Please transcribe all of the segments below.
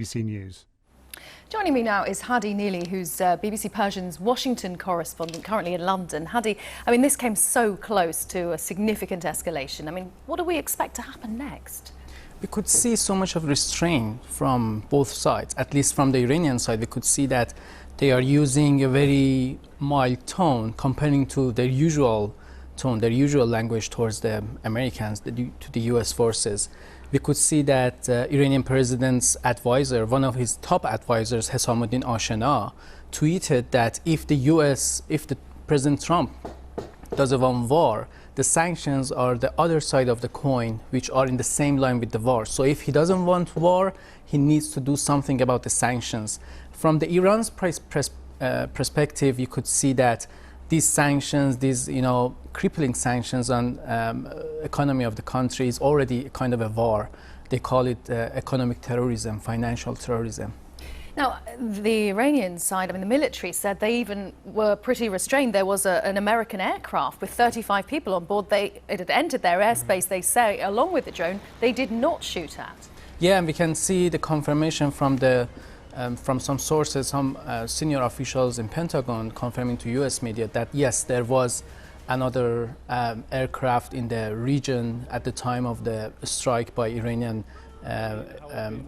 BBC News. Joining me now is Hadi Neely, who's BBC Persian's Washington correspondent, currently in London. Hadi, I mean, this came so close to a significant escalation. I mean, what do we expect to happen next? We could see so much of restraint from both sides, at least from the Iranian side. We could see that they are using a very mild tone comparing to their usual tone, their usual language towards the Americans, to the US forces. We could see that Iranian president's advisor, one of his top advisors, Hessamuddin Ashena, tweeted that if the President Trump doesn't want war, the sanctions are the other side of the coin, which are in the same line with the war. So if he doesn't want war, he needs to do something about the sanctions. From the Iran's perspective, you could see that these sanctions, these crippling sanctions on economy of the country is already a kind of a war. They call it economic terrorism, financial terrorism. Now, the Iranian side, I mean, the military said they even were pretty restrained. There was an American aircraft with 35 people on board. It had entered their airspace, they say, along with the drone, they did not shoot at. Yeah, and we can see the confirmation from some sources, some senior officials in Pentagon confirming to US media that yes, there was another aircraft in the region at the time of the strike by Iranian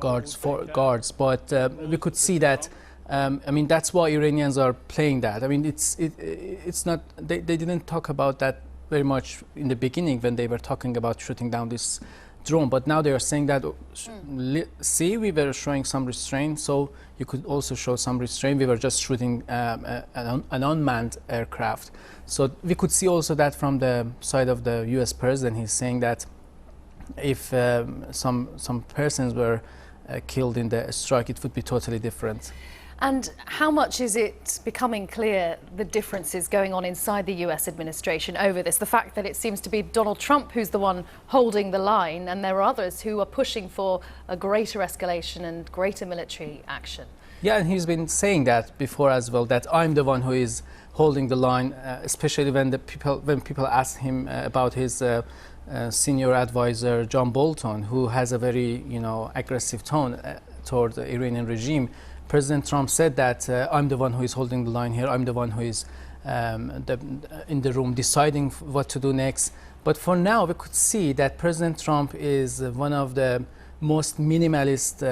guards. But we could see that. I mean, that's why Iranians are playing that. I mean, it's not. They didn't talk about that very much in the beginning when they were talking about shooting down this drone. But now they are saying that, see, we were showing some restraint, so you could also show some restraint. We were just shooting an unmanned aircraft. So we could see also that from the side of the US president, he's saying that if some persons were killed in the strike, it would be totally different. And how much is it becoming clear the differences going on inside the US administration over this? The fact that it seems to be Donald Trump who's the one holding the line, and there are others who are pushing for a greater escalation and greater military action. Yeah, and he's been saying that before as well, that I'm the one who is holding the line, especially when people ask him about his senior advisor, John Bolton, who has a very aggressive tone toward the Iranian regime. President Trump said that I'm the one who is holding the line here. I'm the one who is in the room deciding what to do next. But for now, we could see that President Trump is one of the most minimalist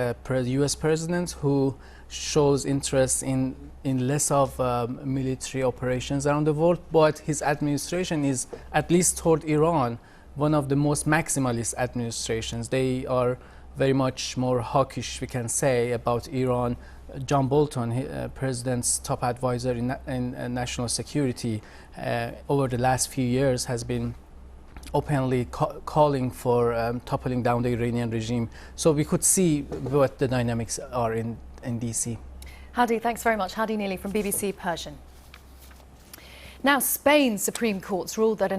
US presidents who shows interest in less of military operations around the world. But his administration is, at least toward Iran, one of the most maximalist administrations. They are very much more hawkish, we can say, about Iran. John Bolton, president's top advisor in national security, over the last few years has been openly calling for toppling down the Iranian regime. So we could see what the dynamics are in DC. Hadi, thanks very much. Hadi Neely from BBC Persian. Now, Spain's Supreme Court's ruled that an